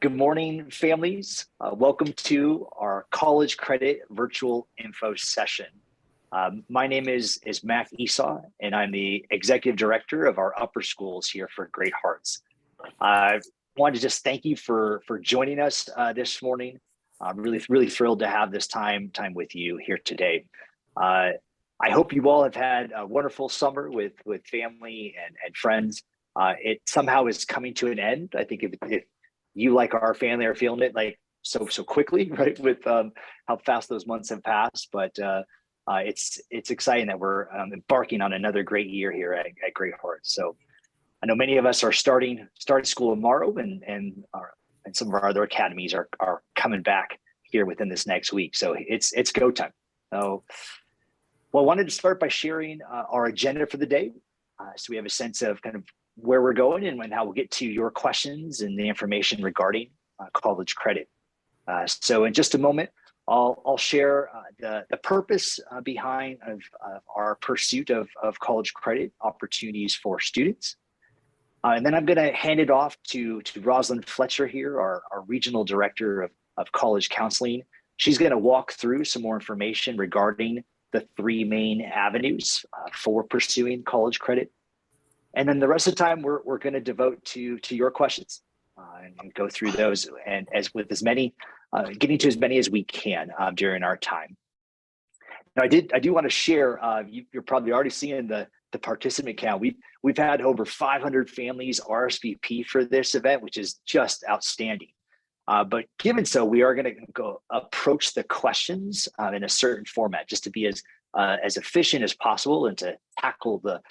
Good morning, families. Welcome to our college credit virtual info session. My name is Mac Esau, and I'm the executive director of our upper schools here for Great Hearts. I wanted to just thank you for joining us this morning. I'm really thrilled to have this time with you here today. I hope you all have had a wonderful summer with family and friends. It somehow is coming to an end. I think if you, like our family, are feeling it like so quickly, right? With how fast those months have passed, but it's exciting that we're embarking on another great year here at Great Hearts. So I know many of us are starting school tomorrow, and some of our other academies are coming back here within this next week. So it's go time. So, well, I wanted to start by sharing our agenda for the day, so we have a sense of kind of where we're going and how we'll get to your questions and the information regarding college credit. So in just a moment, I'll share the purpose behind our pursuit of college credit opportunities for students. And then I'm going to hand it off to Rosalind Fletcher here, our regional director of college counseling. She's going to walk through some more information regarding the three main avenues for pursuing college credit. And then the rest of the time, we're going to devote to your questions and go through those, and getting to as many as we can during our time. Now, I do want to share. You're probably already seeing the participant count. We've had over 500 families RSVP for this event, which is just outstanding. But given so, we are going to go approach the questions in a certain format, just to be as efficient as possible and to tackle the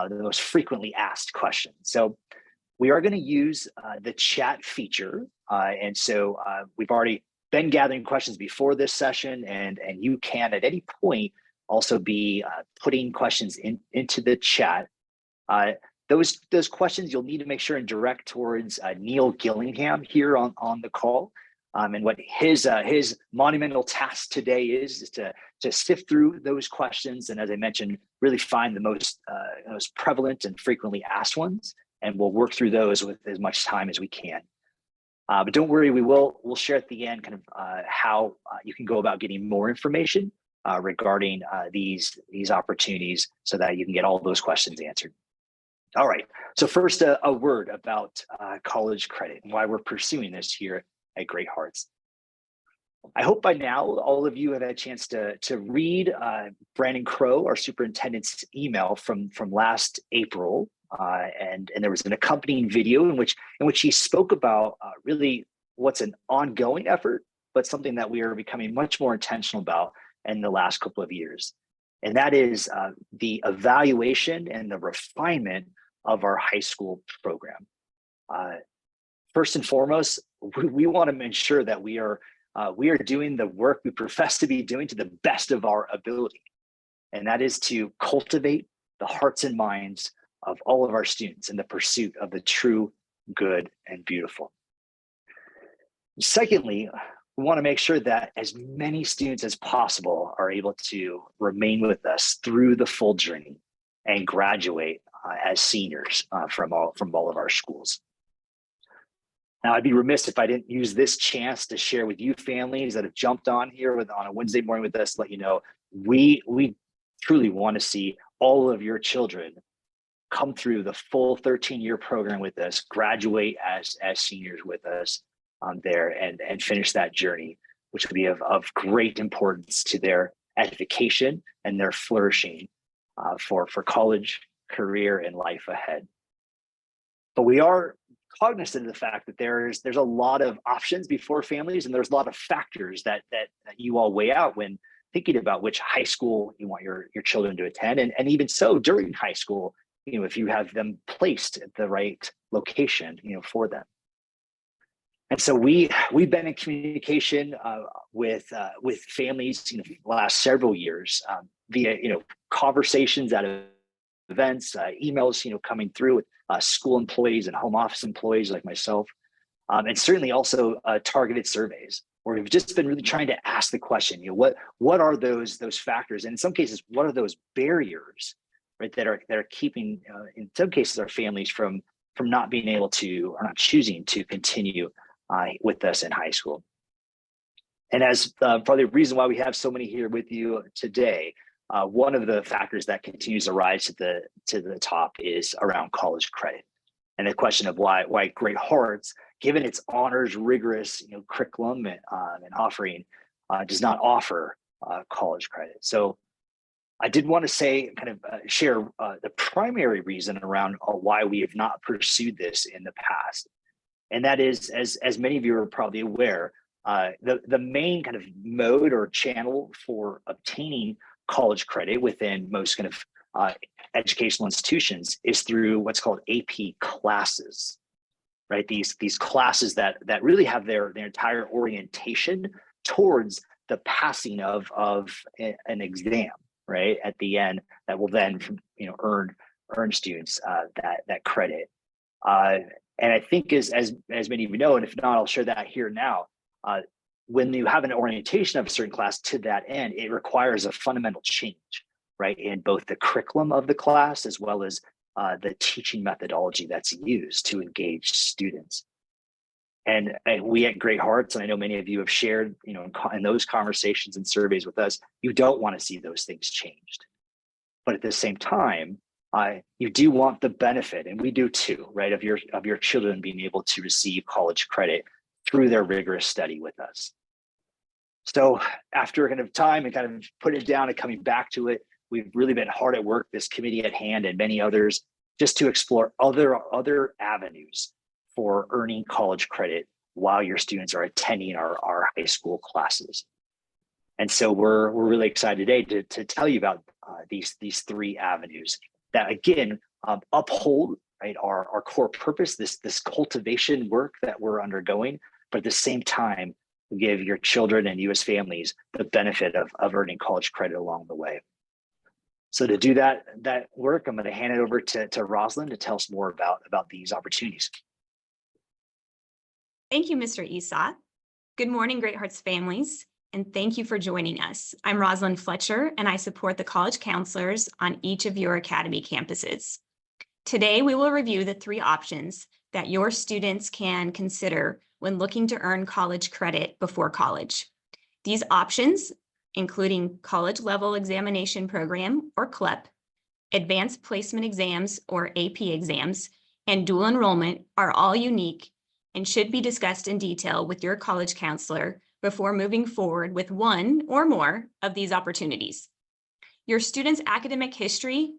most frequently asked questions. So we are going to use the chat feature. And so we've already been gathering questions before this session, and you can at any point also be putting questions into the chat. Those questions you'll need to make sure and direct towards Neil Gillingham here on the call. And what his monumental task today is to sift through those questions, and as I mentioned, really find the most prevalent and frequently asked ones, and we'll work through those with as much time as we can. But don't worry, we'll share at the end kind of how you can go about getting more information regarding these opportunities, so that you can get all those questions answered. All right. So first, a word about college credit and why we're pursuing this here at Great Hearts. I hope by now all of you have had a chance to read Brandon Crow, our superintendent's email from last April, and there was an accompanying video in which he spoke about really what's an ongoing effort, but something that we are becoming much more intentional about in the last couple of years, and that is the evaluation and the refinement of our high school program. First and foremost, we want to ensure that we are doing the work we profess to be doing to the best of our ability, and that is to cultivate the hearts and minds of all of our students in the pursuit of the true, good, and beautiful. Secondly, we want to make sure that as many students as possible are able to remain with us through the full journey and graduate as seniors from all of our schools. Now, I'd be remiss if I didn't use this chance to share with you families that have jumped on here on a Wednesday morning with us, let you know, we truly want to see all of your children come through the full 13-year program with us, graduate as seniors with us there, and finish that journey, which will be of great importance to their edification and their flourishing for college, career, and life ahead. But we are cognizant of the fact that there's a lot of options before families, and there's a lot of factors that you all weigh out when thinking about which high school you want your children to attend, and even so during high school, if you have them placed at the right location, for them. And so we've been in communication with families, the last several years via conversations at events, emails, coming through with school employees and home office employees like myself, and certainly also targeted surveys, where we've just been really trying to ask the question, what are those factors, and in some cases, what are those barriers, right, that are keeping, in some cases, our families from not being able to, or not choosing to continue with us in high school. And as probably the reason why we have so many here with you today, one of the factors that continues to rise to the top is around college credit, and the question of why Great Hearts, given its honors rigorous curriculum and offering, does not offer college credit. So I did want to say, share the primary reason around why we have not pursued this in the past, and that is, as many of you are probably aware, the main kind of mode or channel for obtaining college credit within most kind of educational institutions is through what's called AP classes, right? These classes that really have their entire orientation towards the passing of an exam, right, at the end, that will then earn students that credit. And I think as many of you know, and if not, I'll share that here now. When you have an orientation of a certain class to that end, it requires a fundamental change, right, in both the curriculum of the class as well as the teaching methodology that's used to engage students. And we at Great Hearts, and I know many of you have shared, in those conversations and surveys with us, you don't want to see those things changed. But at the same time, you do want the benefit, and we do too, right, of your children being able to receive college credit through their rigorous study with us. So after kind of time and kind of putting it down and coming back to it, we've really been hard at work, this committee at hand and many others, just to explore other avenues for earning college credit while your students are attending our high school classes. And so we're really excited today to tell you about these three avenues that, again, uphold, right, our core purpose, this cultivation work that we're undergoing, but at the same time, give your children and you as families the benefit of earning college credit along the way. So to do that work, I'm going to hand it over to Rosalind to tell us more about these opportunities. Thank you, Mr. Esau. Good morning, Great Hearts families, and thank you for joining us. I'm Rosalind Fletcher, and I support the college counselors on each of your academy campuses. Today, we will review the three options that your students can consider when looking to earn college credit before college. These options, including College Level Examination Program, or CLEP, Advanced Placement Exams, or AP exams, and dual enrollment, are all unique and should be discussed in detail with your college counselor before moving forward with one or more of these opportunities. Your students' academic history,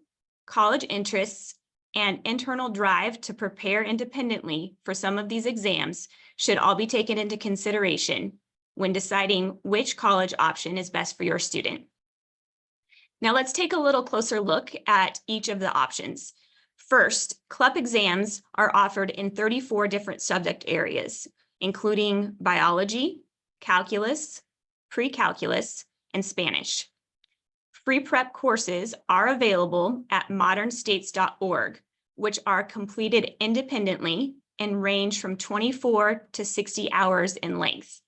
college interests, and internal drive to prepare independently for some of these exams should all be taken into consideration when deciding which college option is best for your student. Now let's take a little closer look at each of the options. First, CLEP exams are offered in 34 different subject areas, including biology, calculus, pre-calculus, and Spanish. Free prep courses are available at modernstates.org, which are completed independently and range from 24 to 60 hours in length.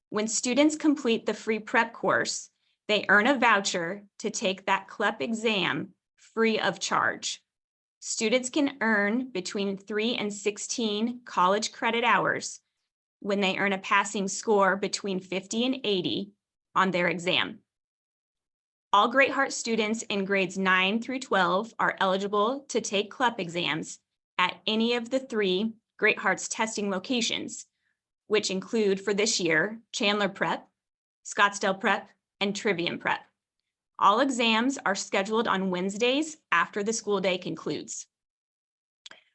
When students complete the free prep course, they earn a voucher to take that CLEP exam free of charge. Students can earn between 3 and 16 college credit hours when they earn a passing score between 50 and 80 on their exam. All Great Heart students in grades 9 through 12 are eligible to take CLEP exams at any of the three Great Hearts testing locations, which include for this year, Chandler Prep, Scottsdale Prep, and Trivium Prep. All exams are scheduled on Wednesdays after the school day concludes.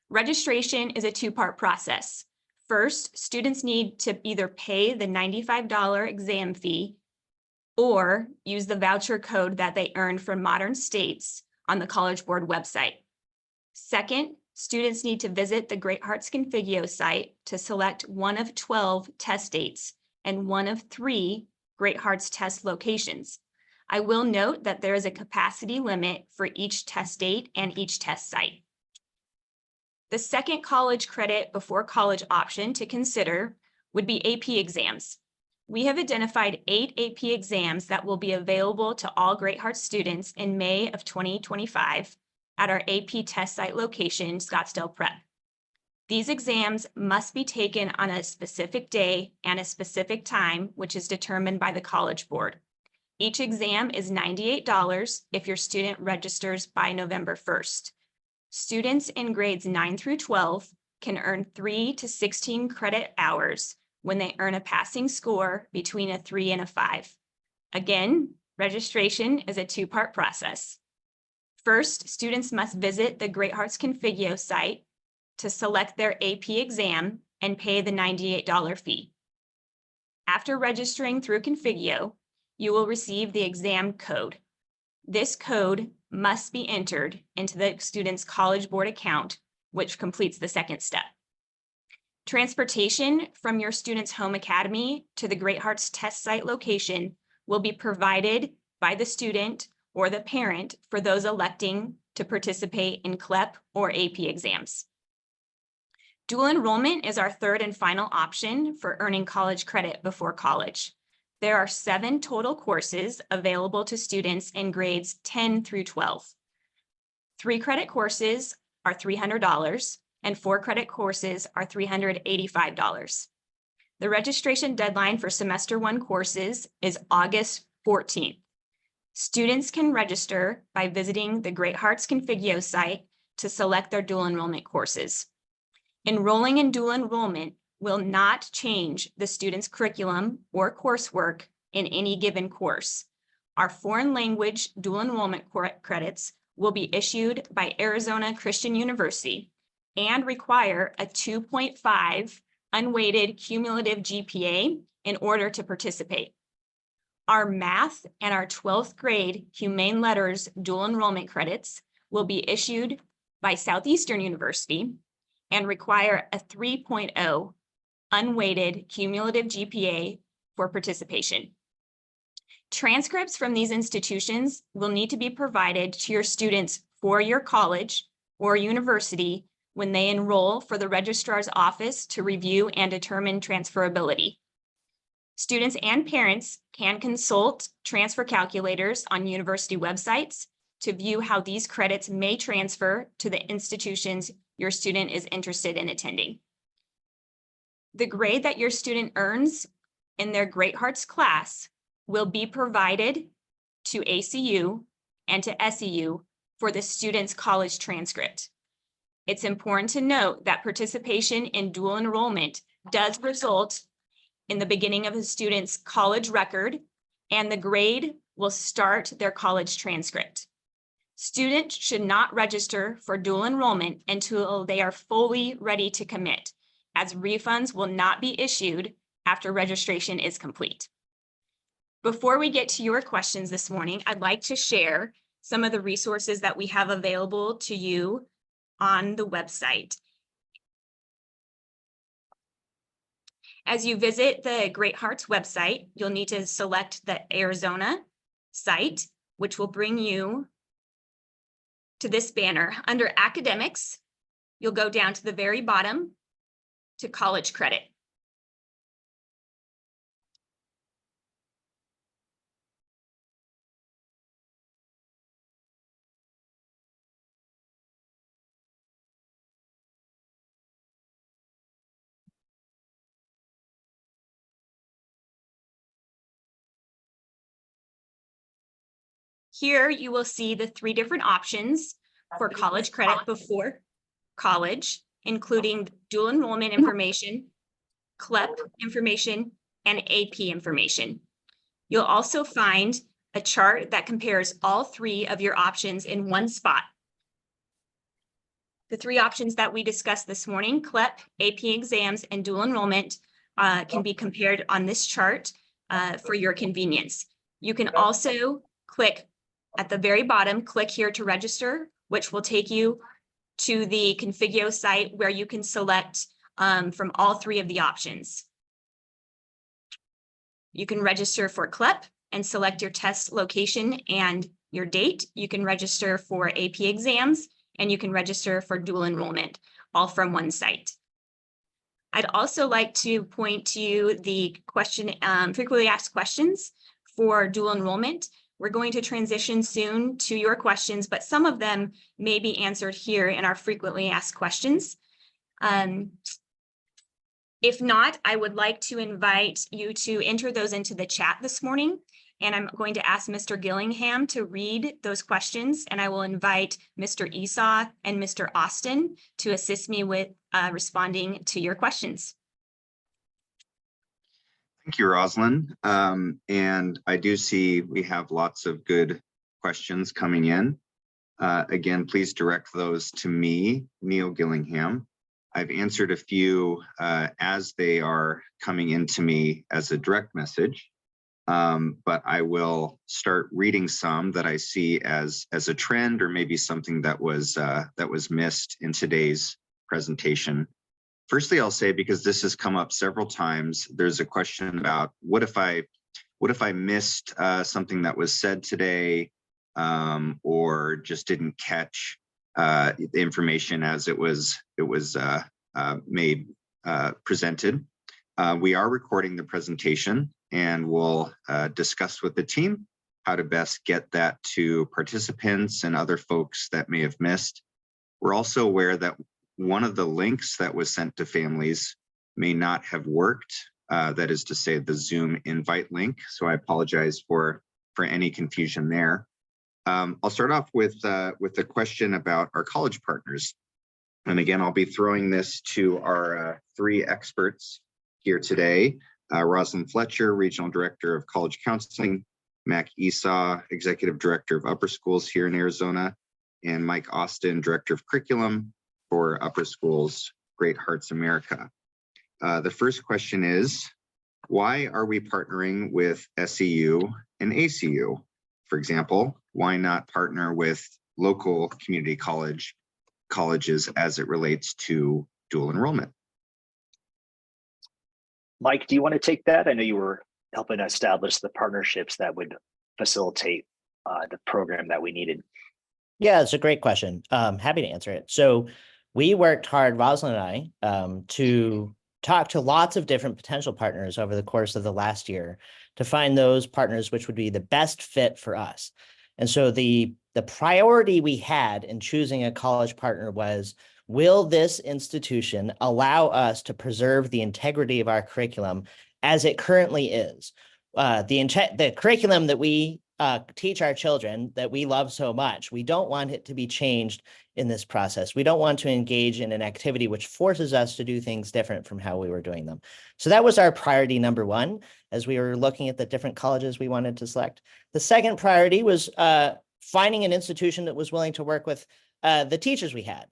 Registration is a two-part process. First, students need to either pay the $95 exam fee or use the voucher code that they earned from Modern States on the College Board website. Second, students need to visit the Great Hearts Configio site to select one of 12 test dates and one of 3 Great Hearts test locations. I will note that there is a capacity limit for each test date and each test site. The second college credit before college option to consider would be AP exams. We have identified 8 AP exams that will be available to all Great Hearts students in May of 2025 at our AP test site location, Scottsdale Prep. These exams must be taken on a specific day and a specific time, which is determined by the College Board. Each exam is $98 if your student registers by November 1st. Students in grades 9 through 12 can earn 3 to 16 credit hours when they earn a passing score between a 3 and a 5. Again, registration is a two-part process. First, students must visit the Great Hearts Configio site to select their AP exam and pay the $98 fee. After registering through Configio, you will receive the exam code. This code must be entered into the student's College Board account, which completes the second step. Transportation from your student's home academy to the Great Hearts test site location will be provided by the student or the parent for those electing to participate in CLEP or AP exams. Dual enrollment is our third and final option for earning college credit before college. There are 7 total courses available to students in grades 10 through 12. 3 credit courses are $300 and 4 credit courses are $385. The registration deadline for semester 1 courses is August 14th. Students can register by visiting the Great Hearts Configio site to select their dual enrollment courses. Enrolling in dual enrollment will not change the student's curriculum or coursework in any given course. Our foreign language dual enrollment credits will be issued by Arizona Christian University and require a 2.5 unweighted cumulative GPA in order to participate. Our math and our 12th grade Humane Letters dual enrollment credits will be issued by Southeastern University and require a 3.0 unweighted cumulative GPA for participation. Transcripts from these institutions will need to be provided to your students for your college or university when they enroll for the registrar's office to review and determine transferability. Students and parents can consult transfer calculators on university websites to view how these credits may transfer to the institutions your student is interested in attending. The grade that your student earns in their Great Hearts class will be provided to ACU and to SEU for the student's college transcript. It's important to note that participation in dual enrollment does result in the beginning of a student's college record, and the grade will start their college transcript. Students should not register for dual enrollment until they are fully ready to commit, as refunds will not be issued after registration is complete. Before we get to your questions this morning, I'd like to share some of the resources that we have available to you on the website. As you visit the Great Hearts website, you'll need to select the Arizona site, which will bring you to this banner. Under Academics, you'll go down to the very bottom to College Credit. Here you will see the 3 different options for college credit before college, including dual enrollment information, CLEP information, and AP information. You'll also find a chart that compares all 3 of your options in one spot. The 3 options that we discussed this morning, CLEP, AP exams, and dual enrollment, can be compared on this chart for your convenience. You can also click at the very bottom, click here to register, which will take you to the Configio site where you can select from all 3 of the options. You can register for CLEP and select your test location and your date. You can register for AP exams, and you can register for dual enrollment, all from one site. I'd also like to point to the frequently asked questions for dual enrollment. We're going to transition soon to your questions, but some of them may be answered here in our frequently asked questions. If not, I would like to invite you to enter those into the chat this morning. And I'm going to ask Mr. Gillingham to read those questions, and I will invite Mr. Esau and Mr. Austin to assist me with responding to your questions. Thank you, Rosalind. And I do see we have lots of good questions coming in. Again, please direct those to me, Neil Gillingham. I've answered a few as they are coming into me as a direct message, but I will start reading some that I see as a trend, or maybe something that was missed in today's presentation. Firstly, I'll say, because this has come up several times, there's a question about what if I missed something that was said today, or just didn't catch the information as it was presented. We are recording the presentation, and we'll discuss with the team how to best get that to participants and other folks that may have missed. We're also aware that one of the links that was sent to families may not have worked. That is to say, the Zoom invite link. So I apologize for any confusion there. I'll start off with a question about our college partners. And again, I'll be throwing this to our three experts here today. Rosalind Fletcher, Regional Director of College Counseling, Mac Esau, Executive Director of Upper Schools here in Arizona, and Mike Austin, Director of Curriculum for Upper Schools, Great Hearts America. The first question is, why are we partnering with SEU and ACU? For example, why not partner with local community colleges as it relates to dual enrollment? Mike, do you want to take that? I know you were helping establish the partnerships that would facilitate the program that we needed. Yeah, it's a great question. Happy to answer it. So we worked hard, Rosalind and I, to talk to lots of different potential partners over the course of the last year to find those partners which would be the best fit for us. And so the priority we had in choosing a college partner was, will this institution allow us to preserve the integrity of our curriculum as it currently is? The curriculum that we teach our children that we love so much, we don't want it to be changed in this process. We don't want to engage in an activity which forces us to do things different from how we were doing them. So that was our priority number one, as we were looking at the different colleges we wanted to select. The second priority was finding an institution that was willing to work with the teachers we had.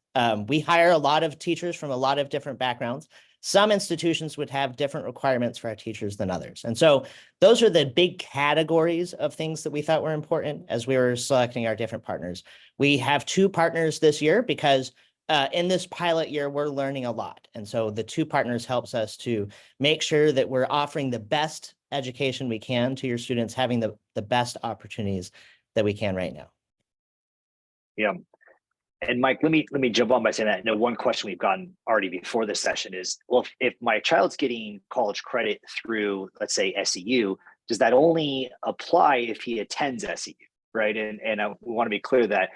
We hire a lot of teachers from a lot of different backgrounds. Some institutions would have different requirements for our teachers than others. And so those are the big categories of things that we thought were important as we were selecting our different partners. We have two partners this year because in this pilot year, we're learning a lot. And so the two partners helps us to make sure that we're offering the best education we can to your students, having the best opportunities that we can right now. Yeah. And Mike, let me jump on by saying that, you know, one question we've gotten already before this session is, well, if my child's getting college credit through, let's say, SEU, does that only apply if he attends SEU, right? And we want to be clear that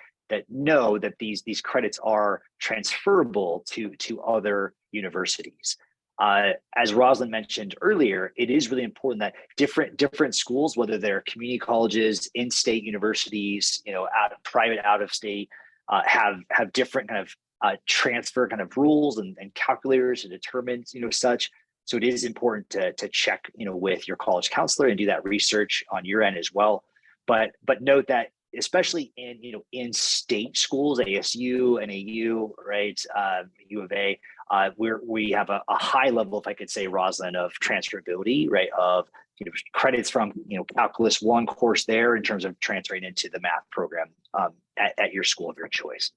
no, that these credits are transferable to other universities. As Rosalind mentioned earlier, it is really important that different schools, whether they're community colleges, in-state universities, you know, private out of state, have different kind of transfer kind of rules and calculators to determine, you know, such. So it is important to check, you know, with your college counselor and do that research on your end as well. But note that especially in, you know, in state schools, ASU, NAU, right, U of A, we have a high level, if I could say, Rosalind, of transferability, right, of, you know, credits from, you know, Calculus 1 course there in terms of transferring into the math program at your school of your choice.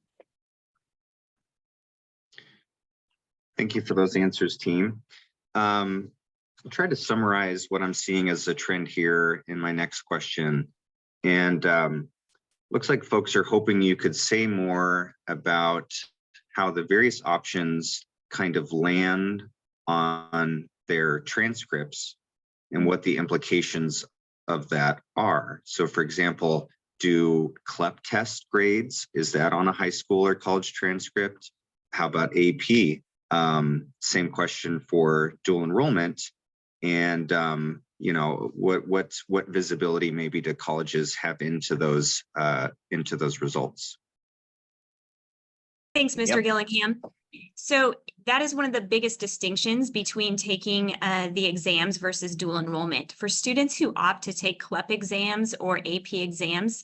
Thank you for those answers, team. I'll try to summarize what I'm seeing as a trend here in my next question. And looks like folks are hoping you could say more about how the various options kind of land on their transcripts and what the implications of that are. So for example, do CLEP test grades, is that on a high school or college transcript? How about AP? Same question for dual enrollment. And what visibility maybe do colleges have into those results? Thanks, Mr. Gillingham. So that is one of the biggest distinctions between taking the exams versus dual enrollment. For students who opt to take CLEP exams or AP exams,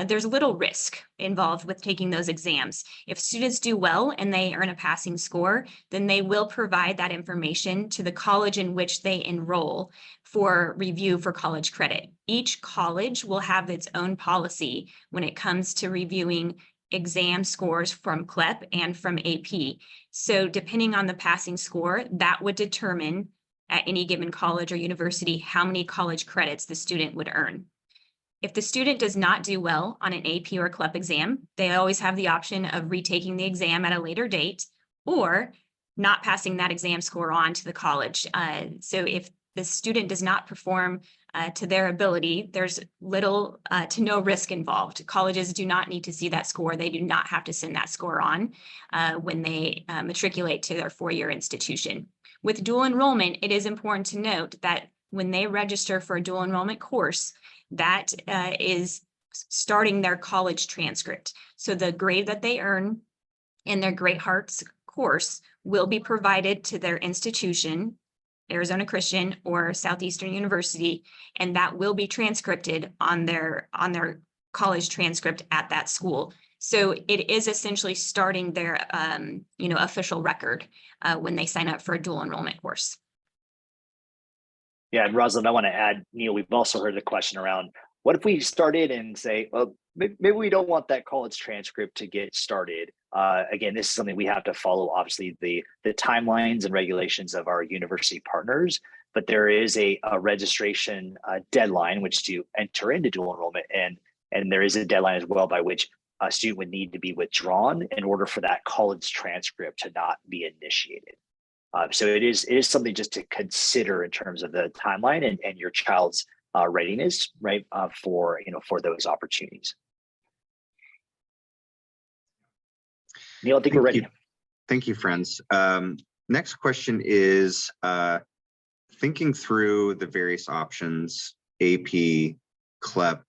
there's little risk involved with taking those exams. If students do well and they earn a passing score, then they will provide that information to the college in which they enroll for review for college credit. Each college will have its own policy when it comes to reviewing exam scores from CLEP and from AP. So depending on the passing score, that would determine at any given college or university how many college credits the student would earn. If the student does not do well on an AP or CLEP exam, they always have the option of retaking the exam at a later date or not passing that exam score on to the college. So if the student does not perform to their ability, there's little to no risk involved. Colleges do not need to see that score. They do not have to send that score on when they matriculate to their four-year institution. With dual enrollment, it is important to note that when they register for a dual enrollment course, that is starting their college transcript. So the grade that they earn in their Great Hearts course will be provided to their institution, Arizona Christian or Southeastern University, and that will be transcribed on their college transcript at that school. So it is essentially starting their official record when they sign up for a dual enrollment course. Yeah, and Rosalind, I want to add, Neil, we've also heard the question around, what if we started and say, well, maybe we don't want that college transcript to get started. Again, this is something we have to follow, obviously, the timelines and regulations of our university partners, but there is a registration deadline which to enter into dual enrollment, and there is a deadline as well by which a student would need to be withdrawn in order for that college transcript to not be initiated. So it is something just to consider in terms of the timeline and your child's readiness, right, for those opportunities. Neil, I think we're ready. Thank you, friends. Next question is thinking through the various options, AP, CLEP,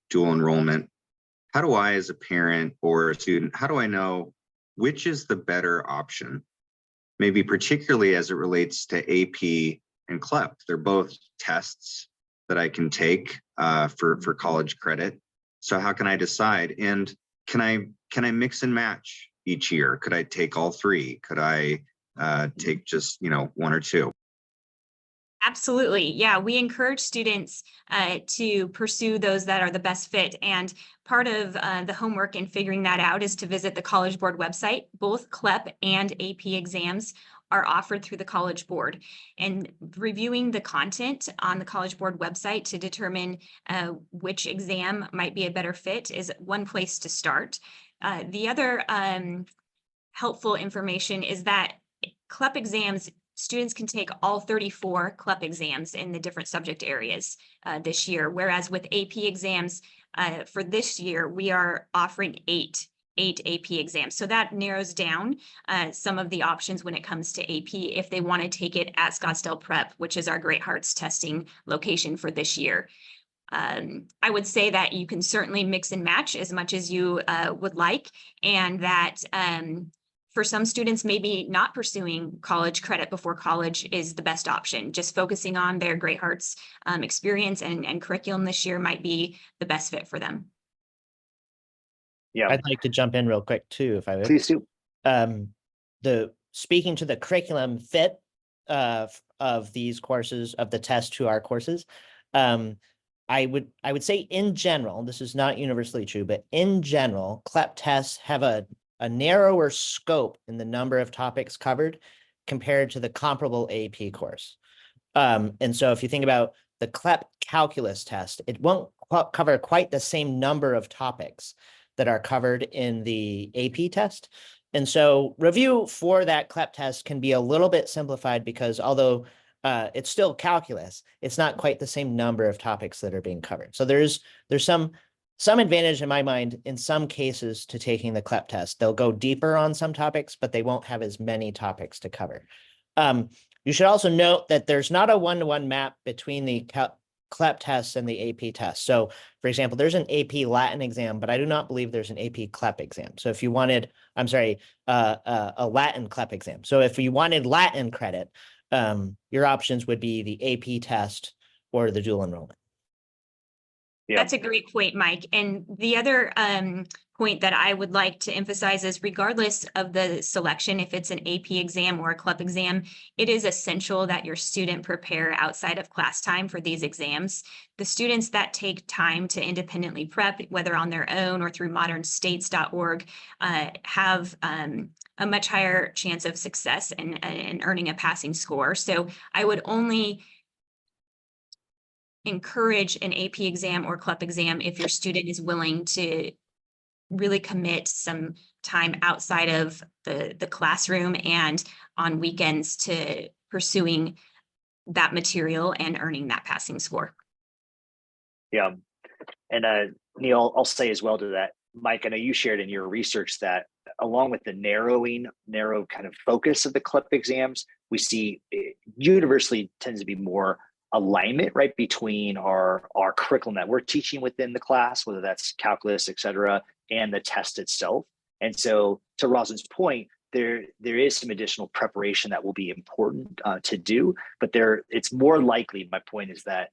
dual enrollment. How do I, as a parent or a student, how do I know which is the better option? Maybe particularly as it relates to AP and CLEP. They're both tests that I can take for college credit. So how can I decide? And can I mix and match each year? Could I take all three? Could I take just one or two? Absolutely. Yeah, we encourage students to pursue those that are the best fit. And part of the homework in figuring that out is to visit the College Board website. Both CLEP and AP exams are offered through the College Board. And reviewing the content on the College Board website to determine which exam might be a better fit is one place to start. The other helpful information is that CLEP exams, students can take all 34 CLEP exams in the different subject areas this year, whereas with AP exams for this year, we are offering eight AP exams. So that narrows down some of the options when it comes to AP if they want to take it at Scottsdale Prep, which is our Great Hearts testing location for this year. I would say that you can certainly mix and match as much as you would like, and that for some students, maybe not pursuing college credit before college is the best option. Just focusing on their Great Hearts experience and curriculum this year might be the best fit for them. Yeah, I'd like to jump in real quick too, if I would. please do. Speaking to the curriculum fit of these courses, of the test to our courses, I would say in general, this is not universally true, but in general, CLEP tests have a narrower scope in the number of topics covered compared to the comparable AP course. And so if you think about the CLEP calculus test, it won't cover quite the same number of topics that are covered in the AP test. And so review for that CLEP test can be a little bit simplified because although it's still calculus, it's not quite the same number of topics that are being covered. So there's some some advantage in my mind, in some cases, to taking the CLEP test. They'll go deeper on some topics, but they won't have as many topics to cover. You should also note that there's not a one-to-one map between the CLEP tests and the AP tests. So, for example, there's an AP Latin exam, but I do not believe there's an AP CLEP exam. So if you wanted, I'm sorry, a Latin CLEP exam. So if you wanted Latin credit, your options would be the AP test or the dual enrollment. Yeah. That's a great point, Mike. And the other point that I would like to emphasize is regardless of the selection, if it's an AP exam or a CLEP exam, it is essential that your student prepare outside of class time for these exams. The students that take time to independently prep, whether on their own or through modernstates.org, have a much higher chance of success and earning a passing score. So I would only encourage an AP exam or CLEP exam if your student is willing to really commit some time outside of the classroom and on weekends to pursuing that material and earning that passing score. Yeah. And Neil, I'll say as well to that, Mike, I know you shared in your research that along with the narrow kind of focus of the CLEP exams, we see universally tends to be more alignment, right, between our curriculum that we're teaching within the class, whether that's calculus, et cetera, and the test itself. And so to Rosalind's point, there is some additional preparation that will be important to do, but it's more likely, my point is that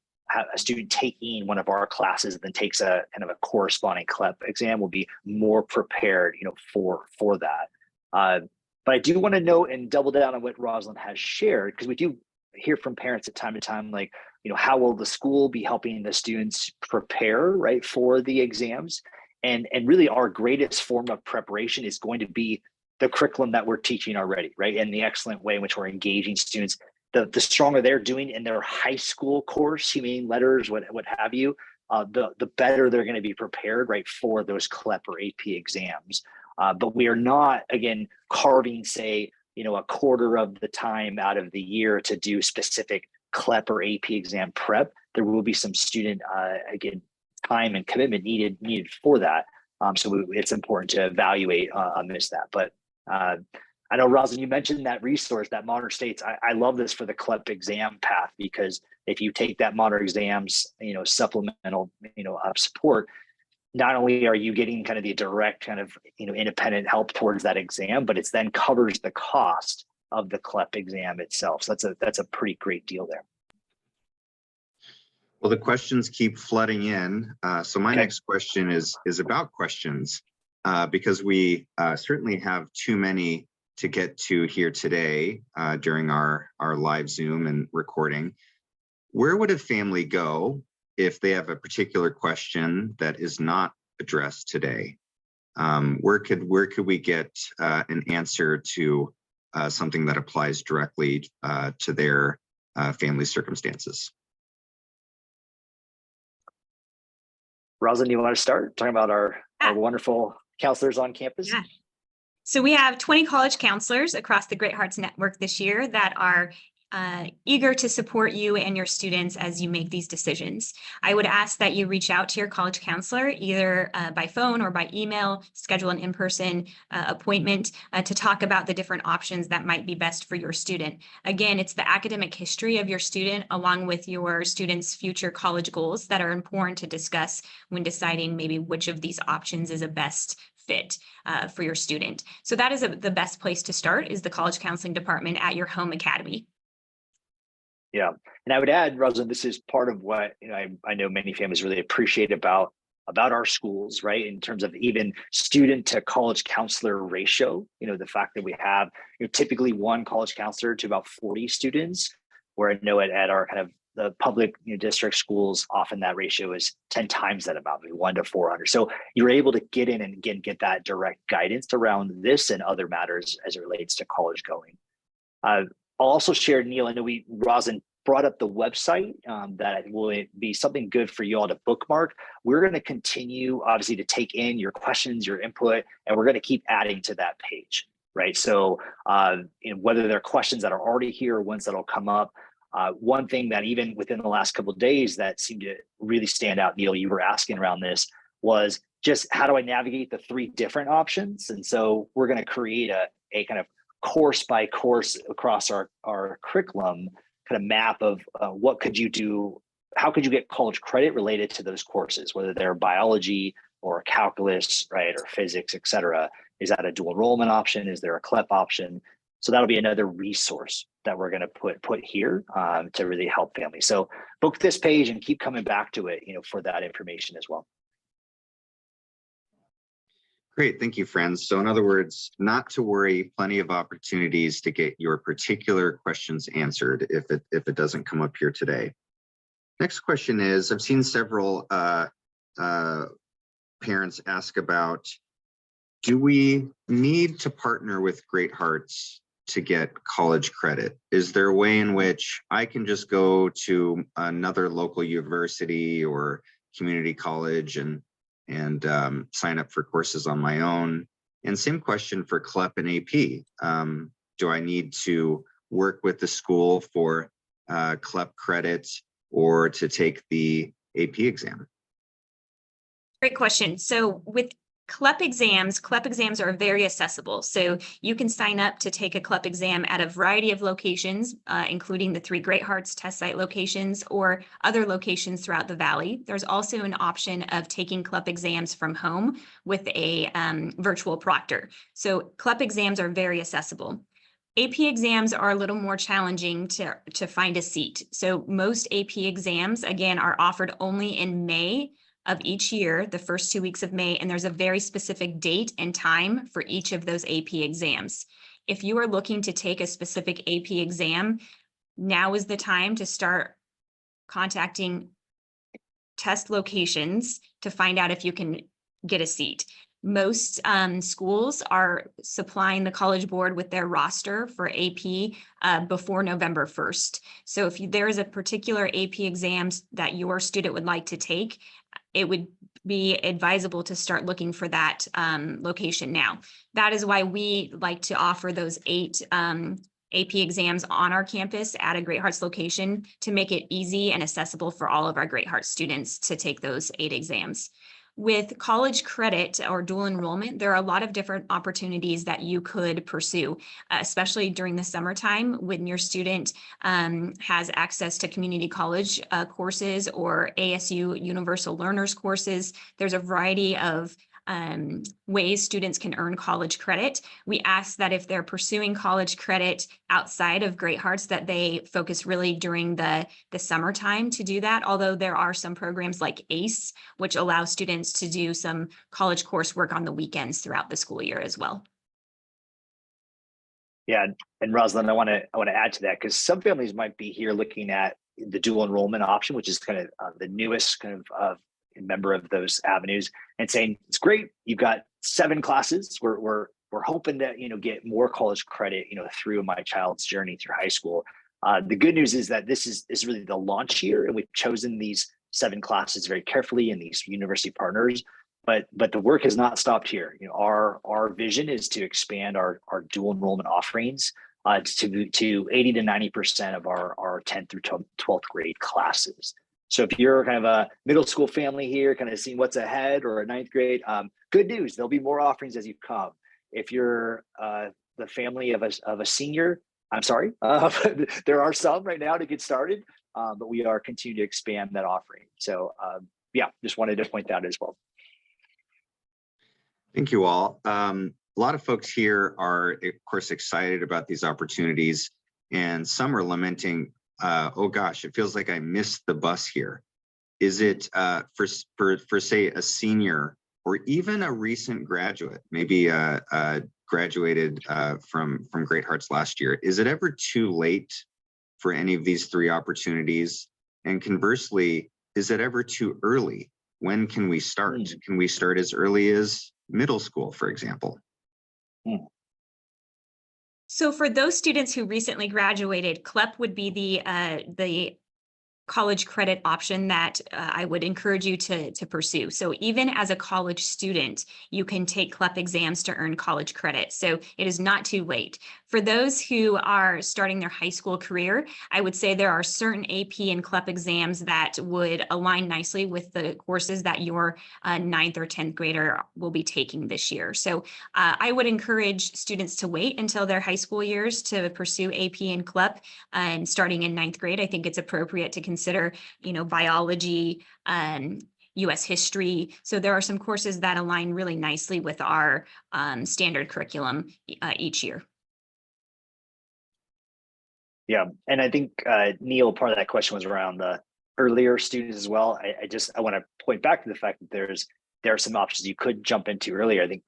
a student taking one of our classes and then takes a kind of a corresponding CLEP exam will be more prepared, for that. But I do want to note and double down on what Rosalind has shared, because we do hear from parents at time to time, like, how will the school be helping the students prepare, right, for the exams? And really our greatest form of preparation is going to be the curriculum that we're teaching already, right? And the excellent way in which we're engaging students. The stronger they're doing in their high school course, Humane Letters, what have you, the better they're going to be prepared, right, for those CLEP or AP exams. But we are not, again, carving, say, a quarter of the time out of the year to do specific CLEP or AP exam prep. There will be some student, again, time and commitment needed for that. So it's important to evaluate amidst that. But I know, Rosalind, you mentioned that resource, that Modern States. I love this for the CLEP exam path, because if you take that Modern Exams, supplemental, support, not only are you getting kind of the direct kind of, independent help towards that exam, but it's then covers the cost of the CLEP exam itself. So that's a pretty great deal there. Well, the questions keep flooding in. So my next question is about questions, because we certainly have too many to get to here today during our live Zoom and recording. Where would a family go if they have a particular question that is not addressed today? Where could we get an answer to something that applies directly to their family circumstances? Rosalind, you want to start talking about our wonderful counselors on campus? Yeah. So we have 20 college counselors across the Great Hearts Network this year that are eager to support you and your students as you make these decisions. I would ask that you reach out to your college counselor either by phone or by email, schedule an in-person appointment to talk about the different options that might be best for your student. Again, it's the academic history of your student along with your student's future college goals that are important to discuss when deciding maybe which of these options is a best fit for your student. So that is the best place to start, is the college counseling department at your home academy. Yeah, and I would add, Rosalind, this is part of what I know many families really appreciate about our schools, right? In terms of even student to college counselor ratio, the fact that we have typically one college counselor to about 40 students, where I know at our kind of the public district schools, often that ratio is 10 times that amount, 1 to 400. So you're able to get in and again, get that direct guidance around this and other matters as it relates to college going. I'll also share, Neil, I know Rosalind brought up the website that will be something good for you all to bookmark. We're going to continue, obviously, to take in your questions, your input, and we're going to keep adding to that page, right? So whether they're questions that are already here or ones that'll come up, one thing that even within the last couple of days that seemed to really stand out, Neil, you were asking around this, was just how do I navigate the 3 different options? And so we're going to create a kind of course by course across our curriculum kind of map of what could you do, how could you get college credit related to those courses, whether they're biology or calculus, right, or physics, et cetera. Is that a dual enrollment option? Is there a CLEP option? So that'll be another resource that we're going to put here to really help families. So book this page and keep coming back to it, for that information as well. Great, thank you, friends. So in other words, not to worry, plenty of opportunities to get your particular questions answered if it doesn't come up here today. Next question is, I've seen several parents ask about, do we need to partner with Great Hearts to get college credit? Is there a way in which I can just go to another local university or community college and sign up for courses on my own? And same question for CLEP and AP. Do I need to work with the school for CLEP credit or to take the AP exam? Great question. So with CLEP exams are very accessible. So you can sign up to take a CLEP exam at a variety of locations, including the 3 Great Hearts test site locations or other locations throughout the Valley. There's also an option of taking CLEP exams from home with a virtual proctor. So CLEP exams are very accessible. AP exams are a little more challenging to find a seat. So most AP exams, again, are offered only in May of each year, the first 2 weeks of May, and there's a very specific date and time for each of those AP exams. If you are looking to take a specific AP exam, now is the time to start contacting test locations to find out if you can get a seat. Most schools are supplying the College Board with their roster for AP before November 1st. So if there is a particular AP exams that your student would like to take, it would be advisable to start looking for that location now. That is why we like to offer those 8 AP exams on our campus at a Great Hearts location to make it easy and accessible for all of our Great Hearts students to take those 8 exams. With college credit or dual enrollment, there are a lot of different opportunities that you could pursue, especially during the summertime when your student has access to community college courses or ASU Universal Learners courses. There's a variety of ways students can earn college credit. We ask that if they're pursuing college credit outside of Great Hearts, that they focus really during the summertime to do that. Although there are some programs like ACE, which allow students to do some college coursework on the weekends throughout the school year as well. Yeah, and Rosalind, I want to add to that because some families might be here looking at the dual enrollment option, which is kind of the newest kind of member of those avenues, and saying it's great. You've got 7 classes. We're hoping to get more college credit through my child's journey through high school. The good news is that this is really the launch year, and we've chosen these 7 classes very carefully and these university partners. But the work has not stopped here. Our vision is to expand our dual enrollment offerings to 80 to 90% of our 10th through 12th grade classes. So if you're kind of a middle school family here, kind of seeing what's ahead, or a 9th grade, good news, there'll be more offerings as you come. If you're the family of a senior, I'm sorry, there are some right now to get started, but we are continuing to expand that offering. So yeah, just wanted to point that out as well. Thank you all. A lot of folks here are, of course, excited about these opportunities, and some are lamenting, oh gosh, it feels like I missed the bus here. Is it for say a senior or even a recent graduate, maybe graduated from Great Hearts last year? Is it ever too late for any of these 3 opportunities? And conversely, is it ever too early? When can we start? Can we start as early as middle school, for example? So for those students who recently graduated, CLEP would be the college credit option that I would encourage you to pursue. So even as a college student, you can take CLEP exams to earn college credit. So it is not too late. For those who are starting their high school career, I would say there are certain AP and CLEP exams that would align nicely with the courses that your 9th or 10th grader will be taking this year. So I would encourage students to wait until their high school years to pursue AP and CLEP, and starting in 9th grade, I think it's appropriate to consider, biology, U.S. history. So there are some courses that align really nicely with our standard curriculum each year. Yeah, and I think Neil, part of that question was around the earlier students as well. I want to point back to the fact that there are some options you could jump into earlier. I think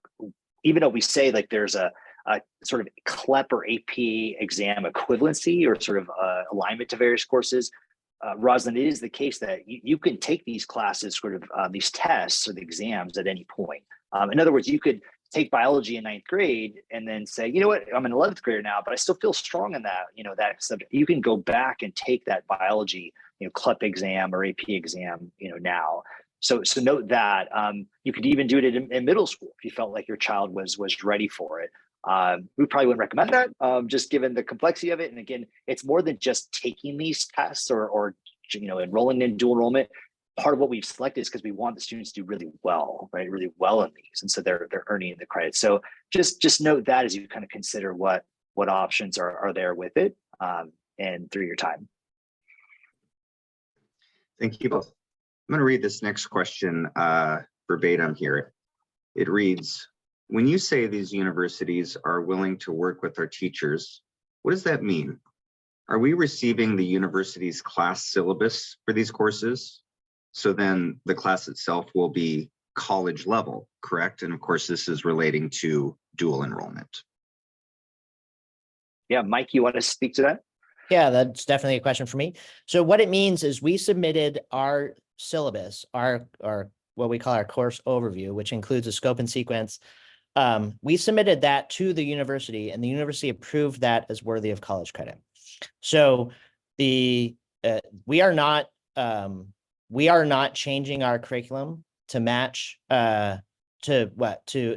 even though we say like there's a sort of CLEP or AP exam equivalency or sort of alignment to various courses, Rosalind, it is the case that you can take these classes, sort of these tests or the exams at any point. In other words, you could take biology in 9th grade and then say, you know what, I'm an 11th grader now, but I still feel strong in that, that subject. You can go back and take that biology, CLEP exam or AP exam, now. So note that you could even do it in middle school if you felt like your child was ready for it. We probably wouldn't recommend that, just given the complexity of it. And again, it's more than just taking these tests or enrolling in dual enrollment. Part of what we've selected is because we want the students to do really well, right? Really well in these, and so they're earning the credit. So just note that as you kind of consider what options are there with it, and through your time. Thank you both. I'm going to read this next question verbatim here. It reads, when you say these universities are willing to work with our teachers, what does that mean? Are we receiving the university's class syllabus for these courses? So then the class itself will be college level, correct? And of course, this is relating to dual enrollment. Yeah, Mike, you want to speak to that? Yeah, that's definitely a question for me. So what it means is we submitted our syllabus, our what we call our course overview, which includes a scope and sequence. We submitted that to the university, and the university approved that as worthy of college credit. So we are not changing our curriculum to match to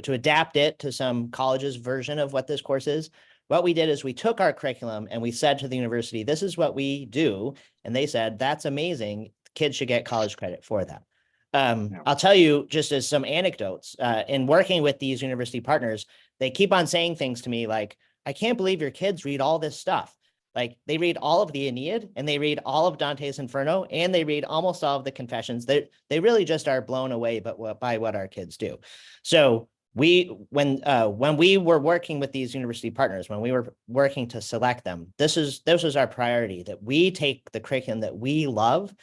adapt it to some college's version of what this course is. What we did is we took our curriculum and we said to the university, this is what we do. And they said, that's amazing. Kids should get college credit for that. I'll tell you just as some anecdotes, in working with these university partners, they keep on saying things to me like, I can't believe your kids read all this stuff. Like they read all of the Aeneid and they read all of Dante's Inferno and they read almost all of the Confessions. They really just are blown away by what our kids do. So when we were working with these university partners, when we were working to select them, this was our priority, that we take the curriculum that we love,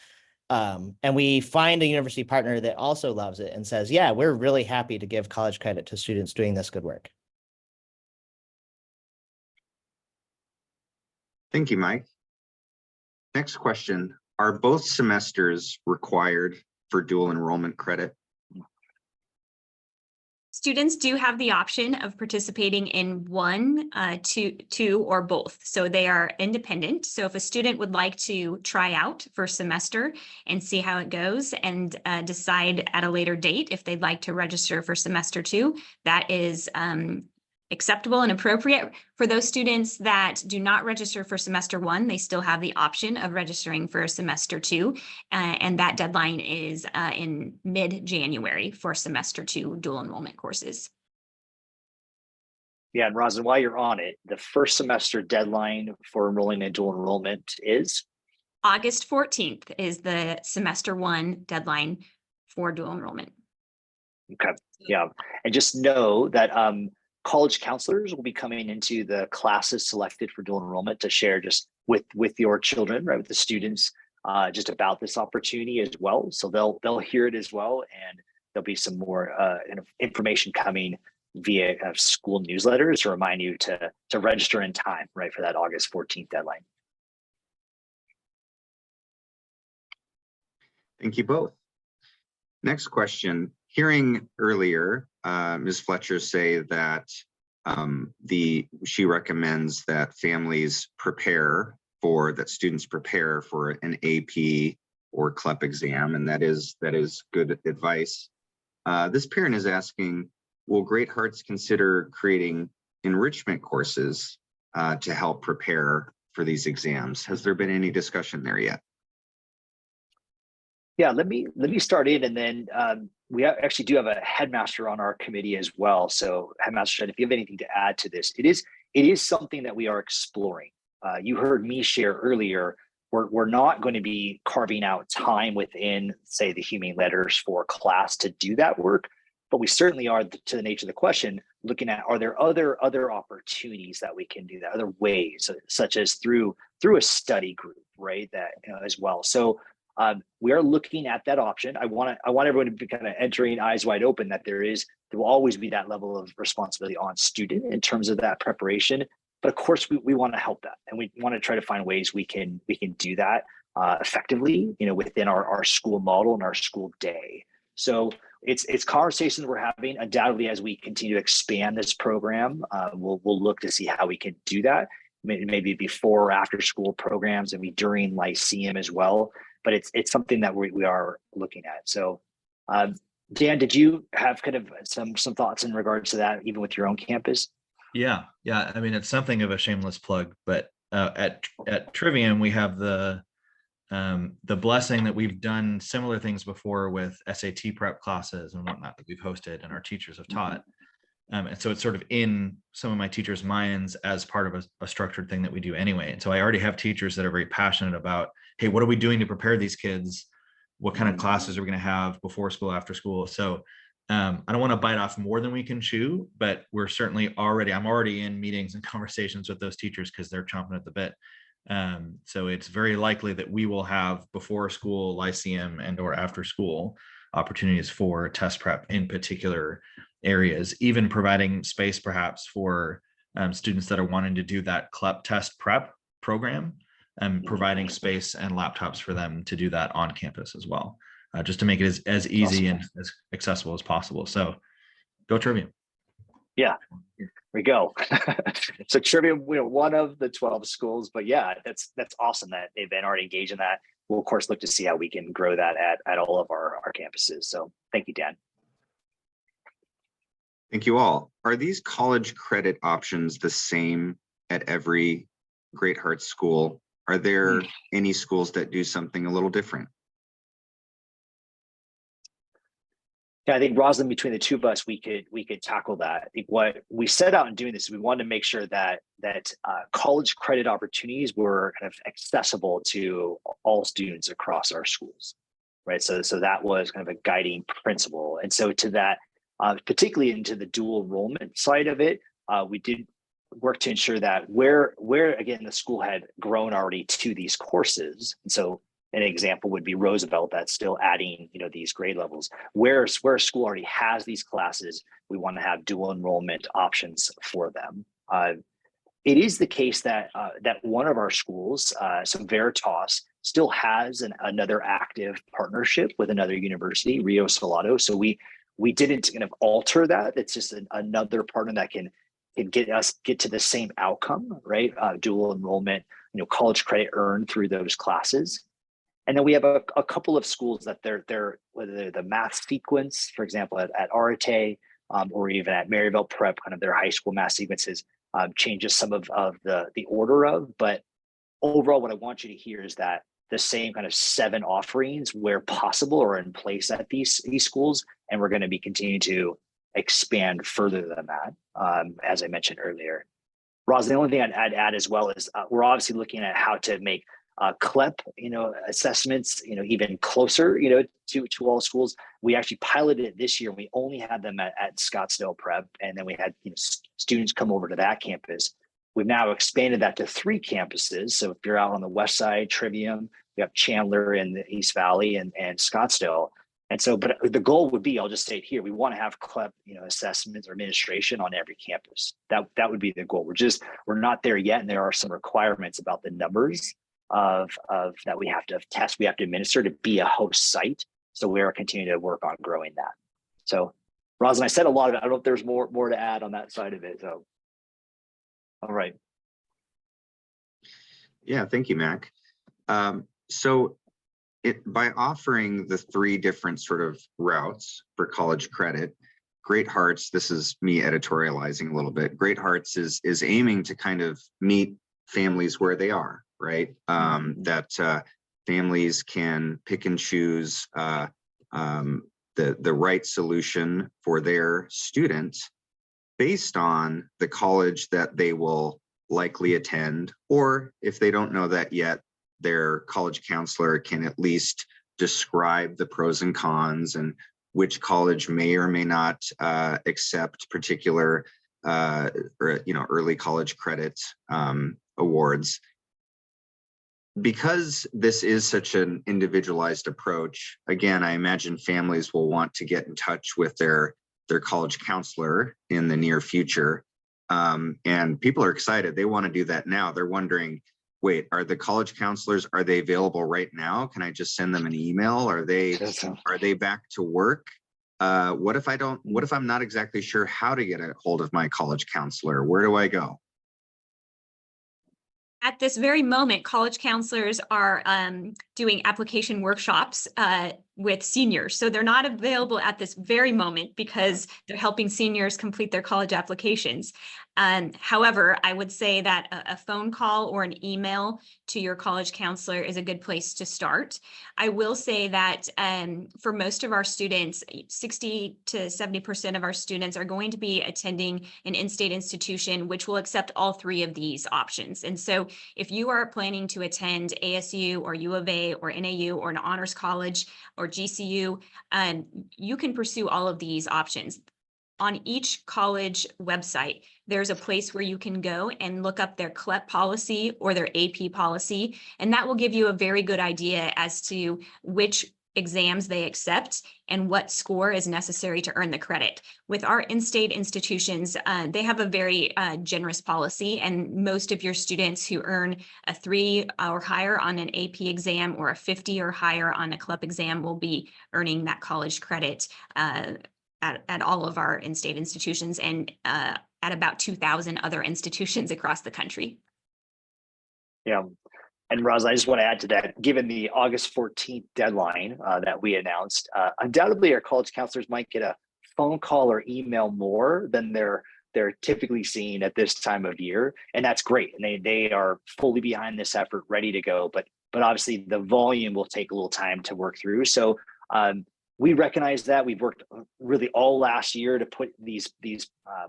and we find a university partner that also loves it and says, yeah, we're really happy to give college credit to students doing this good work. Thank you, Mike. Next question, are both semesters required for dual enrollment credit? Students do have the option of participating in one, two, or both. So they are independent. So if a student would like to try out for a semester and see how it goes and decide at a later date if they'd like to register for semester 2, that is acceptable and appropriate. For those students that do not register for semester 1, they still have the option of registering for semester 2. And that deadline is in mid-January for semester 2 dual enrollment courses. Yeah, and Rosalind, while you're on it, the first semester deadline for enrolling in dual enrollment is? August 14th is the semester 1 deadline for dual enrollment. Okay, yeah. And just know that college counselors will be coming into the classes selected for dual enrollment to share just with your children, right, with the students, just about this opportunity as well. So they'll hear it as well, and there'll be some more information coming via school newsletters to remind you to register in time, right, for that August 14th deadline. Thank you both. Next question. Hearing earlier, Ms. Fletcher say that she recommends that families prepare that students prepare for an AP or CLEP exam, and that is good advice. This parent is asking, will Great Hearts consider creating enrichment courses to help prepare for these exams? Has there been any discussion there yet? Yeah, let me start in, and then we actually do have a headmaster on our committee as well. So Headmaster, if you have anything to add to this, it is something that we are exploring. You heard me share earlier, we're not going to be carving out time within, say, the Humane Letters for class to do that work, but we certainly are, to the nature of the question, looking at, are there other opportunities that we can do that, other ways, such as through a study group, right? That as well. So we are looking at that option. I want everyone to be kind of entering eyes wide open that there will always be that level of responsibility on student in terms of that preparation. But of course, we want to help that, and we want to try to find ways we can do that effectively, within our school model and our school day. So it's conversations we're having. Undoubtedly, as we continue to expand this program, we'll look to see how we can do that. Maybe before or after school programs, and during Lyceum as well. But it's something that we are looking at. So, Dan, did you have kind of some thoughts in regards to that, even with your own campus? Yeah. I mean, it's something of a shameless plug, but at Trivium we have the blessing that we've done similar things before with SAT prep classes and whatnot that we've hosted and our teachers have taught. And so it's sort of in some of my teachers' minds as part of a structured thing that we do anyway. And so I already have teachers that are very passionate about, hey, what are we doing to prepare these kids? What kind of classes are we going to have before school, after school? So I don't want to bite off more than we can chew, but I'm already in meetings and conversations with those teachers because they're chomping at the bit. So it's very likely that we will have before school, Lyceum, and or after school opportunities for test prep in particular areas, even providing space perhaps for students that are wanting to do that CLEP test prep program, and providing space and laptops for them to do that on campus as well, just to make it as easy and as accessible as possible. So go Trivium. Yeah, here we go. So Trivium, one of the 12 schools, but yeah, that's awesome that they've been already engaged in that. We'll of course look to see how we can grow that at all of our campuses. So thank you, Dan. Thank you all. Are these college credit options the same at every Great Hearts school? Are there any schools that do something a little different? Yeah, I think Rosalind, between the two of us, we could tackle that. I think what we set out in doing this, we wanted to make sure that college credit opportunities were kind of accessible to all students across our schools, right? So that was kind of a guiding principle. And so to that, particularly into the dual enrollment side of it, we did work to ensure that where again the school had grown already to these courses, and so an example would be Roosevelt that's still adding these grade levels. Where a school already has these classes, we want to have dual enrollment options for them. It is the case that one of our schools, so Veritas, still has another active partnership with another university, Rio Salado. So we didn't kind of alter that. It's just another partner that can get to the same outcome, right? Dual enrollment, college credit earned through those classes. And then we have a couple of schools that they're whether they're the math sequence, for example, at Arate, or even at Maryville Prep, kind of their high school math sequences changes some of the order of. But overall, what I want you to hear is that the same kind of 7 offerings where possible are in place at these schools, and we're going to be continuing to expand further than that, as I mentioned earlier. Roz, the only thing I'd add as well is we're obviously looking at how to make CLEP, assessments, even closer, to all schools. We actually piloted it this year. We only had them at Scottsdale Prep, and then we had students come over to that campus. We've now expanded that to 3 campuses. So if you're out on the west side, Trivium, we have Chandler in the East Valley and Scottsdale. And so, but the goal would be, I'll just say it here, we want to have CLEP, assessments or administration on every campus. That would be the goal. We're not there yet, and there are some requirements about the numbers of that we have to test, we have to administer to be a host site. So we are continuing to work on growing that. So, Roslyn, I said a lot of it. I don't know if there's more to add on that side of it. So, all right. Yeah, thank you, Mac. So by offering the 3 different sort of routes for college credit, Great Hearts, this is me editorializing a little bit, Great Hearts is aiming to kind of meet families where they are, right? That families can pick and choose the right solution for their student based on the college that they will likely attend, or if they don't know that yet, their college counselor can at least describe the pros and cons and which college may or may not accept particular early college credit awards. Because this is such an individualized approach, again, I imagine families will want to get in touch with their college counselor in the near future. And people are excited. They want to do that now. They're wondering, wait, are the college counselors, are they available right now? Can I just send them an email? Are they back to work? What if I'm not exactly sure how to get a hold of my college counselor? Where do I go? At this very moment, college counselors are doing application workshops with seniors. So they're not available at this very moment because they're helping seniors complete their college applications. However, I would say that a phone call or an email to your college counselor is a good place to start. I will say that for most of our students, 60 to 70% of our students are going to be attending an in-state institution, which will accept all 3 of these options. And so if you are planning to attend ASU or U of A or NAU or an honors college or GCU, you can pursue all of these options. On each college website, there's a place where you can go and look up their CLEP policy or their AP policy, and that will give you a very good idea as to which exams they accept and what score is necessary to earn the credit. With our in-state institutions, they have a very generous policy, and most of your students who earn a 3 or higher on an AP exam or a 50 or higher on a CLEP exam will be earning that college credit at all of our in-state institutions and at about 2,000 other institutions across the country. Yeah. And Roz, I just want to add to that, given the August 14th deadline that we announced, undoubtedly our college counselors might get a phone call or email more than they're typically seeing at this time of year. And that's great. And they are fully behind this effort, ready to go. But obviously the volume will take a little time to work through. So we recognize that. We've worked really all last year to put these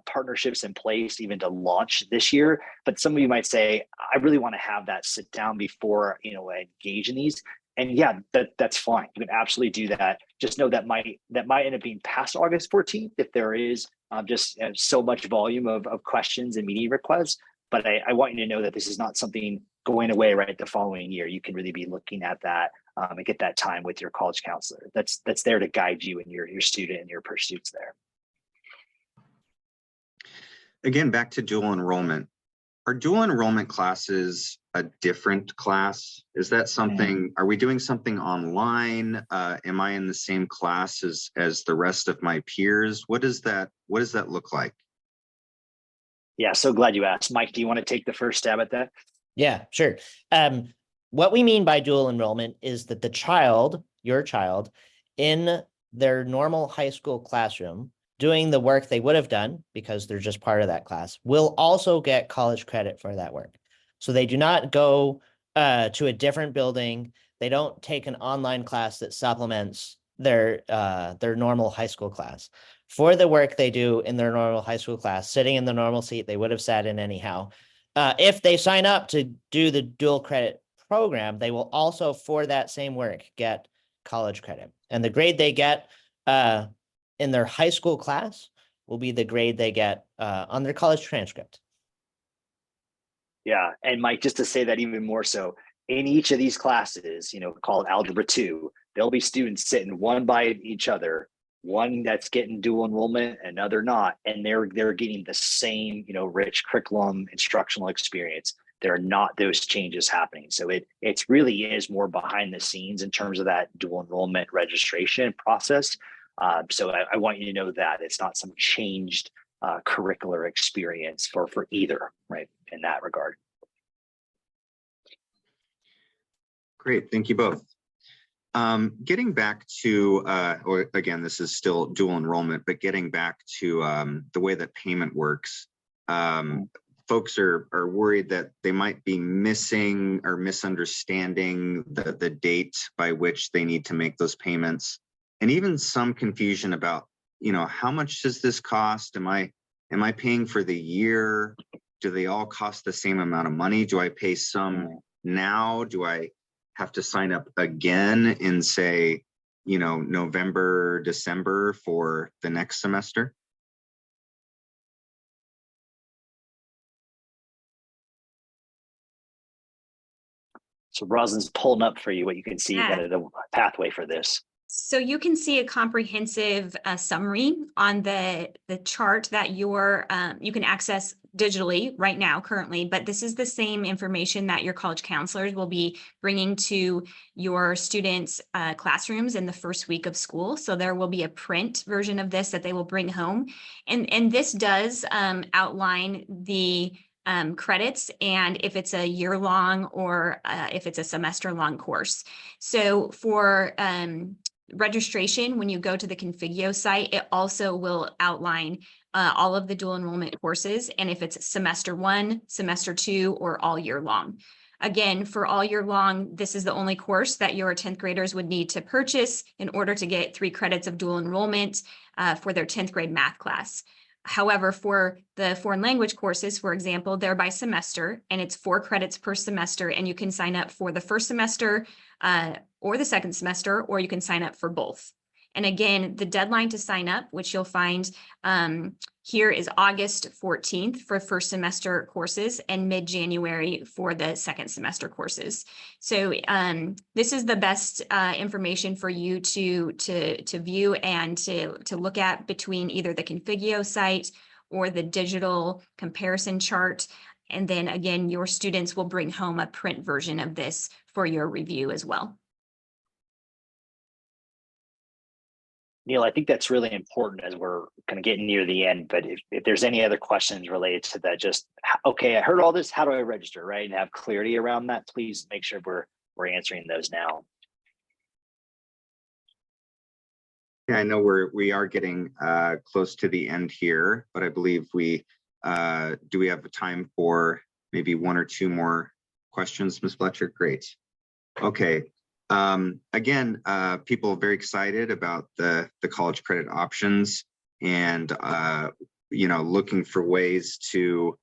partnerships in place, even to launch this year. But some of you might say, I really want to have that sit down before I engage in these. And yeah, that's fine. You can absolutely do that. Just know that might end up being past August 14th if there is just so much volume of questions and meeting requests. But I want you to know that this is not something going away right the following year. You can really be looking at that and get that time with your college counselor. That's there to guide you and your student and your pursuits there. Again, back to dual enrollment. Are dual enrollment classes a different class? Is that something, are we doing something online? Am I in the same class as the rest of my peers? What does that look like? Yeah, so glad you asked. Mike, do you want to take the first stab at that? Yeah, sure. What we mean by dual enrollment is that your child, in their normal high school classroom, doing the work they would have done because they're just part of that class, will also get college credit for that work. So they do not go to a different building. They don't take an online class that supplements their normal high school class. For the work they do in their normal high school class, sitting in the normal seat they would have sat in anyhow, if they sign up to do the dual credit program, they will also, for that same work, get college credit. And the grade they get in their high school class will be the grade they get on their college transcript. Yeah, and Mike, just to say that even more so, in each of these classes, called Algebra 2, there'll be students sitting one by each other, one that's getting dual enrollment, another not, and they're getting the same, rich curriculum, instructional experience. There are not those changes happening. So it really is more behind the scenes in terms of that dual enrollment registration process. So I want you to know that it's not some changed curricular experience for either, right, in that regard. Great, thank you both. Getting back to, or again, this is still dual enrollment, but getting back to the way that payment works, folks are worried that they might be missing or misunderstanding the date by which they need to make those payments, and even some confusion about, how much does this cost? Am I paying for the year? Do they all cost the same amount of money? Do I pay some now? Do I have to sign up again in, say, November, December for the next semester? So Rosalind's pulling up for you what you can see, Yeah. kind of the pathway for this. So you can see a comprehensive summary on the chart that you can access digitally right now currently, but this is the same information that your college counselors will be bringing to your students' classrooms in the first week of school. So there will be a print version of this that they will bring home. And this does outline the credits and if it's a year-long or if it's a semester-long course. So for registration, when you go to the Configio site, it also will outline all of the dual enrollment courses, and if it's semester 1, semester 2, or all year long. Again, for all year long, this is the only course that your 10th graders would need to purchase in order to get 3 credits of dual enrollment for their 10th grade math class. However, for the foreign language courses, for example, they're by semester, and it's 4 credits per semester, and you can sign up for the first semester or the second semester, or you can sign up for both. And again, the deadline to sign up, which you'll find here, is August 14th for first semester courses and mid-January for the second semester courses. So this is the best information for you to view and to look at between either the Configio site or the digital comparison chart. And then again, your students will bring home a print version of this for your review as well. Neil, I think that's really important as we're kind of getting near the end, but if there's any other questions related to that, just, okay, I heard all this, how do I register, right? And have clarity around that, please make sure we're answering those now. Yeah, I know we are getting close to the end here, but I believe do we have time for maybe 1 or 2 more questions, Ms. Fletcher? Great. Okay. Again, people are very excited about the college credit options and, looking for ways to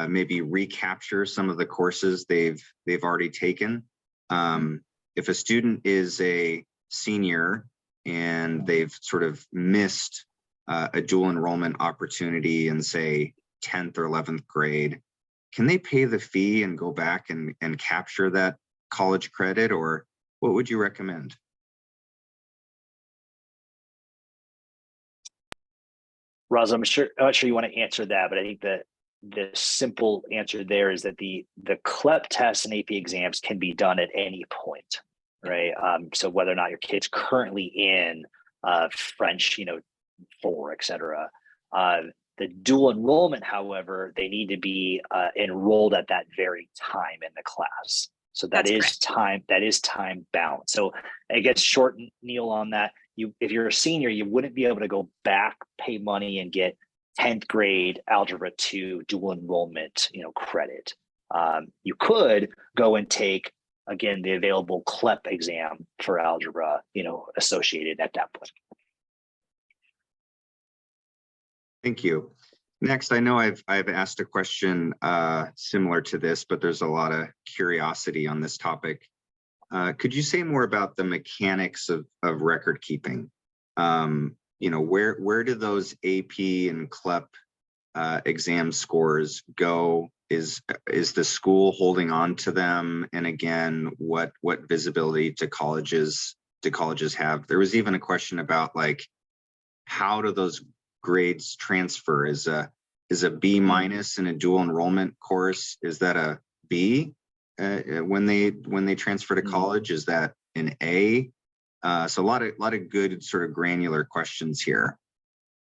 maybe recapture some of the courses they've already taken. If a student is a senior and they've sort of missed a dual enrollment opportunity in, say, 10th or 11th grade, can they pay the fee and go back and capture that college credit, or what would you recommend? Roz, I'm not sure you want to answer that, but I think that the simple answer there is that the CLEP tests and AP exams can be done at any point, right? So whether or not your kid's currently in French, 4, et cetera. The dual enrollment, however, they need to be enrolled at that very time in the class. So that is time bound. So I guess short, Neil, on that, if you're a senior, you wouldn't be able to go back, pay money, and get 10th grade Algebra 2 dual enrollment, credit. You could go and take, again, the available CLEP exam for algebra, associated at that point. Thank you. Next, I know I've asked a question similar to this, but there's a lot of curiosity on this topic. Could you say more about the mechanics of record keeping? Where do those AP and CLEP exam scores go? Is the school holding on to them? And again, what visibility do colleges have? There was even a question about, like, how do those grades transfer? Is a B- in a dual enrollment course, is that a B when they transfer to college? Is that an A? So a lot of good sort of granular questions here.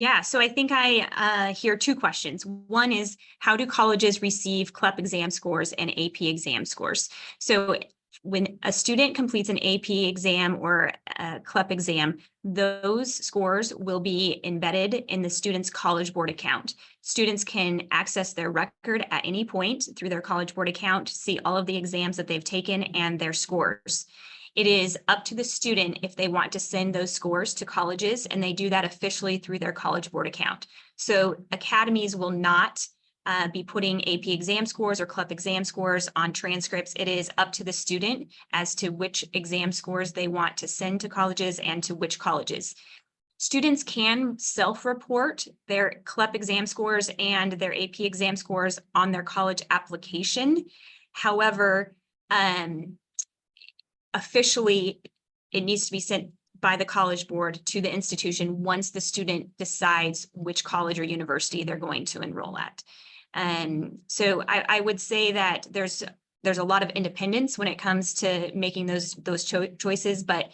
Yeah, so I think I hear 2 questions. One is, how do colleges receive CLEP exam scores and AP exam scores? So when a student completes an AP exam or a CLEP exam, those scores will be embedded in the student's College Board account. Students can access their record at any point through their College Board account, see all of the exams that they've taken and their scores. It is up to the student if they want to send those scores to colleges, and they do that officially through their College Board account. So academies will not be putting AP exam scores or CLEP exam scores on transcripts. It is up to the student as to which exam scores they want to send to colleges and to which colleges. Students can self-report their CLEP exam scores and their AP exam scores on their college application. However, officially, it needs to be sent by the College Board to the institution once the student decides which college or university they're going to enroll at. So I would say that there's a lot of independence when it comes to making those choices, but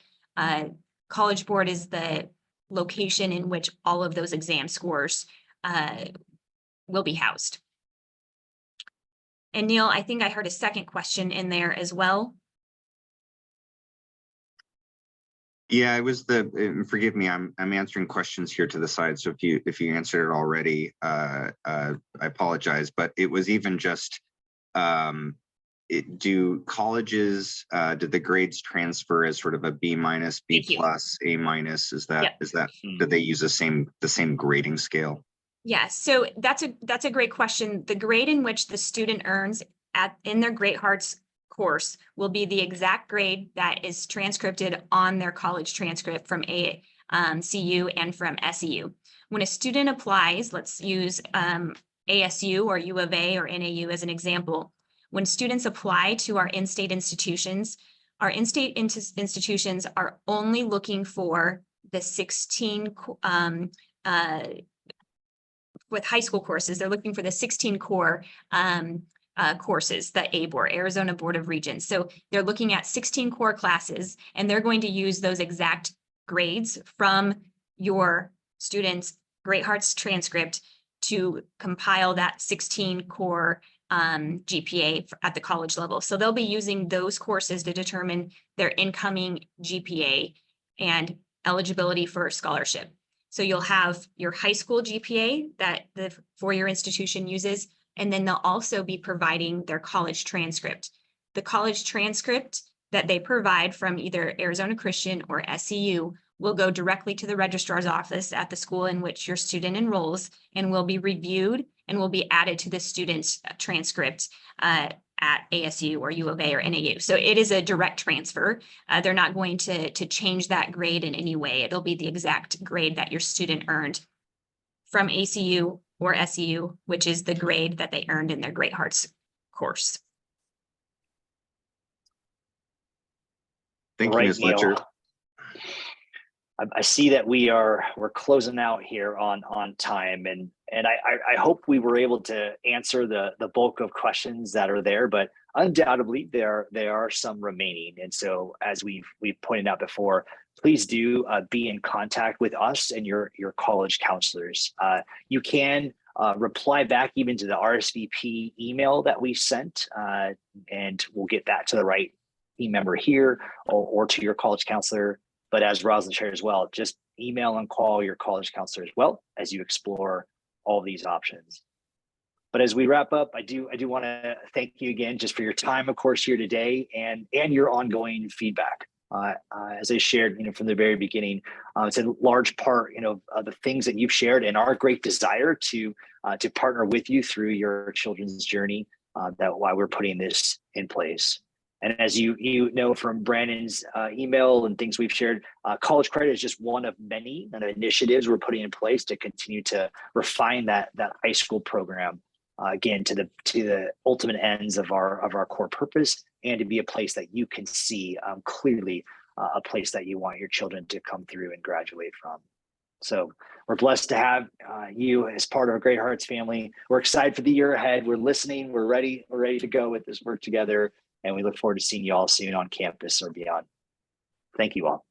College Board is the location in which all of those exam scores will be housed. And Neil, I think I heard a second question in there as well. Yeah, it was forgive me, I'm answering questions here to the side. So if you answered it already, I apologize, but it was even just, do colleges, did the grades transfer as sort of a B minus, B plus, A minus? Is that, do they use the same grading scale? Yeah, so that's a great question. The grade in which the student earns in their Great Hearts course will be the exact grade that is transcripted on their college transcript from CU and from SEU. When a student applies, let's use ASU or U of A or NAU as an example. When students apply to our in-state institutions, our in-state institutions are only looking for the 16 with high school courses. They're looking for the 16 core courses, the ABOR, Arizona Board of Regents. So they're looking at 16 core classes, and they're going to use those exact grades from your student's Great Hearts transcript to compile that 16 core GPA at the college level. So they'll be using those courses to determine their incoming GPA and eligibility for scholarship. So you'll have your high school GPA that the four-year institution uses, and then they'll also be providing their college transcript. The college transcript that they provide from either Arizona Christian or SEU will go directly to the registrar's office at the school in which your student enrolls and will be reviewed and will be added to the student's transcript at ASU or U of A or NAU. So it is a direct transfer. They're not going to change that grade in any way. It'll be the exact grade that your student earned from ACU or SEU, which is the grade that they earned in their Great Hearts course. Thank you, Ms. Fletcher. I see that we're closing out here on time, and I hope we were able to answer the bulk of questions that are there, but undoubtedly there are some remaining. And so, as we've pointed out before, please do be in contact with us and your college counselors. You can reply back even to the RSVP email that we sent, and we'll get that to the right team member here or to your college counselor. But as Rosalind shared as well, just email and call your college counselor as well as you explore all these options. But as we wrap up, I do want to thank you again just for your time, of course, here today and your ongoing feedback. As I shared, from the very beginning, it's a large part, of the things that you've shared and our great desire to partner with you through your children's journey. That why we're putting this in place. And as you know from Brandon's email and things we've shared, college credit is just one of many initiatives we're putting in place to continue to refine that high school program, again, to the ultimate ends of our core purpose, and to be a place that you can see clearly, a place that you want your children to come through and graduate from. So we're blessed to have you as part of our Great Hearts family. We're excited for the year ahead. We're listening. We're ready to go with this work together. And we look forward to seeing you all soon on campus or beyond. Thank you all.